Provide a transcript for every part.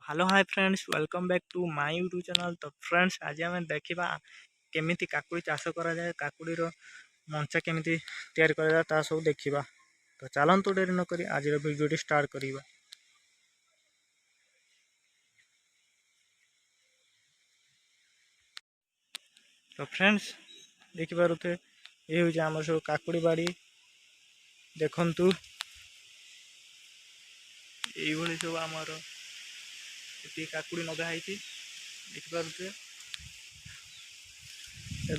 Hello hi friends, welcome back to my YouTube channel. तो friends, आज आम देखा केमिति काकुड़ी चाष करा जाए, काकुड़ी मंचा केमिति तैयार करा ता सब देखा। तो चलतु डेरी नक आज वीडियो स्टार्ट करवा। तो फ्रेंड्स देखिपे ये हूँ आम सब काकुड़ी बाड़ी देखु ये सब आमर ये काकुड़ी नगाई देखिपे।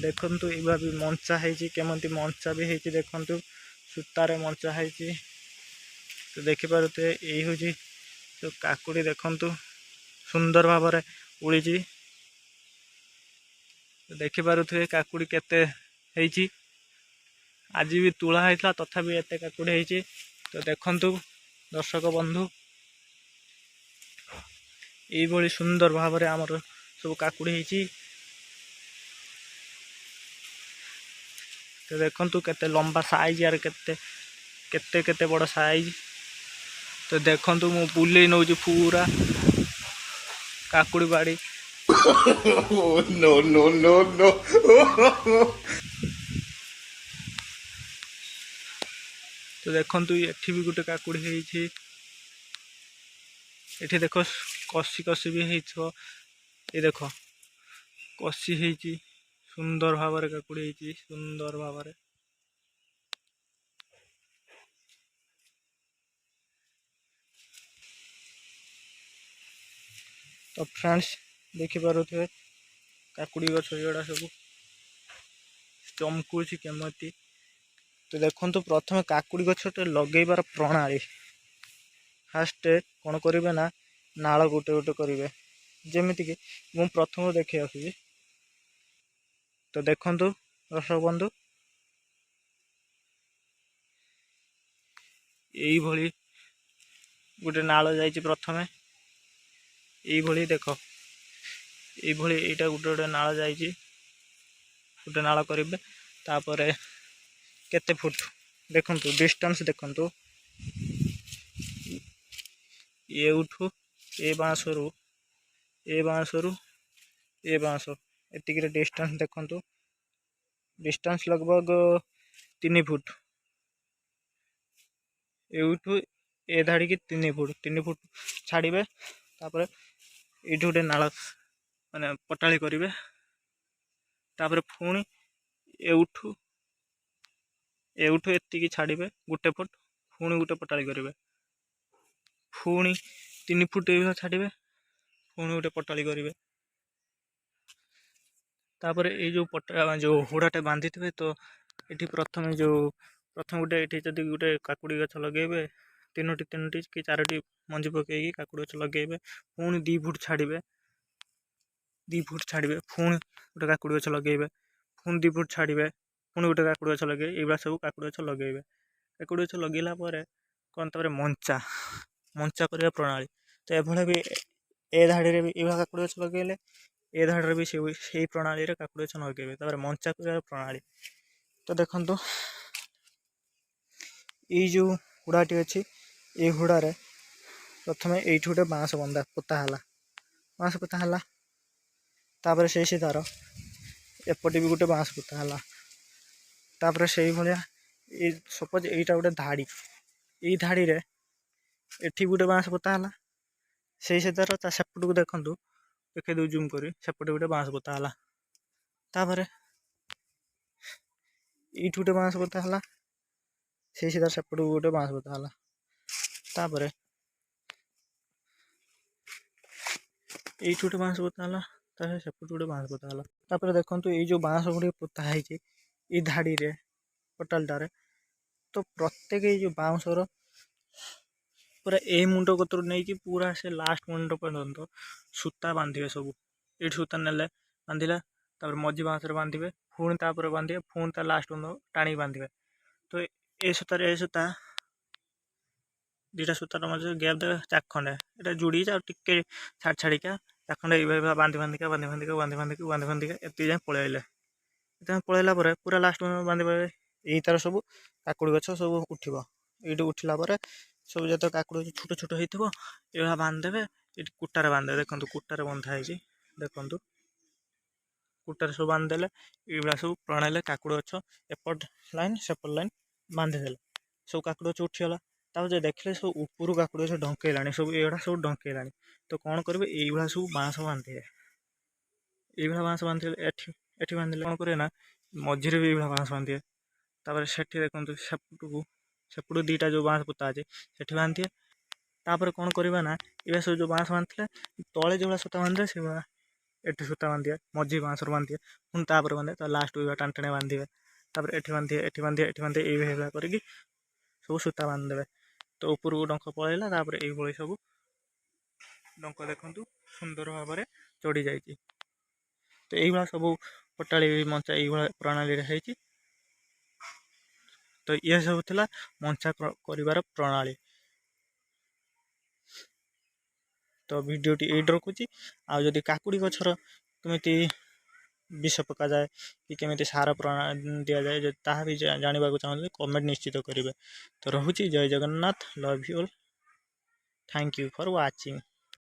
देखु ये भी मंचा है केमती मंचा भी है देखु सूतार मंचा है। तो देखिपे यही हूँ तो काकुड़ी देखु सुंदर भाव उड़ी। देखिपे काकुड़ी केते आज भी तुला होता तथापि एत काकुड़ी है। तो देखु दर्शक बंधु ये सुंदर भाव आमर सब काकुड़ी है। तो देखु केते लंबा साइज यार केते केते केते बड़ साइज। तो देखु मु बुले नौ पूरा काकुड़ी बाड़ी। no, no, no, no. तो देखु एठी भी गोटे काकुड़ी है। ये देख कसी कसी भी हो ये देख कसी है सुंदर भाव काकुड़ी है सुंदर भाव। तो फ्रेंड्स देखिपे काकुड़ी गछ जोड़ा सब चमकुची केमती। तो देखु प्रथम काकुड़ी गछटे लगेबार प्रणाली फास्ट कौन करेंगे ना नाल गोटे गोटे करेंगे जमीक मु प्रथम देखी आसुची। तो देखु दर्शक बंधु यही गोटे नाल जाइए प्रथम ये देख ये गोटे गोटे नाल जाइए गोटे नाल करेंगे तापर केते फुट देखु डिस्टेंस देखु ये उठू ए बाँसरू ए बाँसरू ए बाँस एतिक डिस्टेंस देखु डिस्टेंस लगभग 3 फुट एठू ए धाड़ी की 3 फुट छाड़े तापर ये गोटे नाल माने पटाली करेंगे तापर पुणी एठू एतिकी छाड़े गोटे फुट पुणी गोटे पटाली करेंगे पुणी 3 फुट ये छाड़े पुणी गोटे पटाली करेंगे तापर ये जो पटा जो हुड़ाटे बांधि थे। तो ये प्रथम जो प्रथम गोटे ये जब गोटे काकुड़ी गछ लगे 3टी कि 4टी मंजी पकईकि काकुड़ी गछ लगे पुणी 2 फुट छाड़े 2 फुट छाड़े पुणी गोटे काकुड़ी गछ लगे पुणी 2 फुट छाड़े पुणी गोटे काकुड़ी गछ लगे ये सब काकुड़ी गछ लगे काकुड़ी गछ लगेला कौन तापर मंचा मंचा करने प्रणाली। तो ये भी ए धाड़ी भी ये काकुड़ी गछ लगे ए धाड़ी भी से प्रणाली काकुड़ी गछ लगे मंचा कर प्रणाली। तो देखु ये जो हुड़ाटी अच्छी ये हुड़ारे प्रथम ये गोटे बाँस बंधा पोताला बाँस पोताला तापर से तार एपटे भी गोटे बाँस पोताला तापर से भाया ये सपोज यहीटा गोटे धाड़ी ये धाड़ी रे एठी गोटे बाँस पोताला से तार सेपट को देखु देखे दो जूम कर सेपटे गोटे बाँस पोताला तापर ये गोटे बाँस पोताला से तार सेपट को गोटे बाँस पोताला तापर ये गोटे बाँस पोताला तापर सेपट गोटे बाँस पोताला तापर देखु ये जो बाँस गुड़ी पोता है ये धाड़ी रे पटालटारे। तो प्रत्येक ये जो बाउंसर पूरा ए मुंड कतर नहीं पूरा से लास्ट मुंड पर्यंत सूता बांधे सब ये सूता नेले बांधिला तापर मझी बाँस बांधे पुणी तापर बांधे पुणी ता लास्ट टाणी बांधे। तो ये सूता 2टा सूतार मझे गैप देवे चाखंडे ये जोड़ी टे छाड़ छाड़िका चाखंडे ये बांधि बांधिका बांधि बांधिका बांधि बांधिका बांधि बांधिका एति जाए पलैले पलैला पूरा लास्ट बांधि यही तार सब काकुड़ी गछ सब उठिब ये उठिला सब जो काकुड़ी छोट छोट हो बांधिदेवे ଏଠି କୁଟାରେ ବାନ୍ଧେ ଦେଖନ୍ତୁ କୁଟାରେ ବନ୍ଧା ହେଇଛି ଦେଖନ୍ତୁ କୁଟାରେ ସବୁ ବାନ୍ଧିଦେଲେ ଏଇଭଳିଆ ସବୁ ପ୍ରଣାଳୀରେ କାକୁଡ଼ି ଗଛ ଏପଟ ଲାଇନ୍ ସେପଟ ଲାଇନ୍ ବାନ୍ଧିଦେଲେ ସବୁ କାକୁଡ଼ି ଗଛ ଉଠିଗଲା। ତାପରେ ଯେ ଦେଖିଲେ ସବୁ ଉପରୁ କାକୁଡ଼ି ଗଛ ଡଙ୍କେଇଲାଣି ସବୁ ଏଗୁଡ଼ା ସବୁ ଡଙ୍କେଇଲାଣି ତ କ'ଣ କରିବେ ଏଇଭଳିଆ ସବୁ ବାଁଶ ବାନ୍ଧିବେ। ଏଇଭଳିଆ ବାଁଶ ବାନ୍ଧିଲେ ଏଠି ବାନ୍ଧିଲେ କ'ଣ କରିବେ ନା ମଝିରେ ବି ଏଇଭଳିଆ ବାଁଶ ବାନ୍ଧିବେ। ତାପରେ ସେଠି ଦେଖନ୍ତୁ ସେପଟୁ ଦୁଇଟା ଯେଉଁ ବାଁଶ ପୋତା ଅଛି ସେଠି ବାନ୍ଧିବେ। ତାପରେ କ'ଣ କରିବା ନା ଏବେ ସବୁ ଯେଉଁ ବାଁଶ ବାନ୍ଧିଥିଲେ ତଳେ ଯେଉଁଭଳିଆ ସୂତା ବାନ୍ଧିବେ ସେଇଭଳିଆ ଏଠି ସୂତା ବାନ୍ଧିବେ ମଝି ବାଉଁଶରୁ ବାନ୍ଧିବେ ପୁଣି ତାପରେ ବାନ୍ଧିବେ ତା ଲାଷ୍ଟକୁ ଟାଣି ଟାଣି ବାନ୍ଧିବେ। ତାପରେ ଏଠି ବାନ୍ଧିବେ ଏଠି ବାନ୍ଧିବେ ଏଠି ବାନ୍ଧିବେ ଏଇଭଳିଆ କରିକି ସବୁ ସୂତା ବାନ୍ଧିଦେବେ। ତ ଉପରକୁ ଡଙ୍କ ପଳେଇଲା ତାପରେ ଏଇଭଳି ସବୁ ଡଙ୍କ ଦେଖନ୍ତୁ ସୁନ୍ଦର ଭାବରେ ଚଢ଼ି ଯାଇଛି। ତ ଏଇଭଳିଆ ସବୁ ପଟାଳି ମଞ୍ଚା ଏଇଭଳିଆ ପ୍ରଣାଳୀରେ ହେଇଛି। ତ ଇଏ ସବୁ ଥିଲା ମଞ୍ଚା କରିବାର ପ୍ରଣାଳୀ। ତ ଭିଡ଼ିଓଟି ଏଇଠି ରଖୁଛି। ଆଉ ଯଦି କାକୁଡ଼ି ଗଛର କେମିତି ବିଷ ପକାଯାଏ କି କେମିତି ସାର ଦିଆଯାଏ ଯଦି ତାହା ବି ଜାଣିବାକୁ ଚାହୁଁଛନ୍ତି କମେଣ୍ଟ ନିଶ୍ଚିତ କରିବେ। ତ ରହୁଛି ଜୟ Jagannath love you all thank you for watching.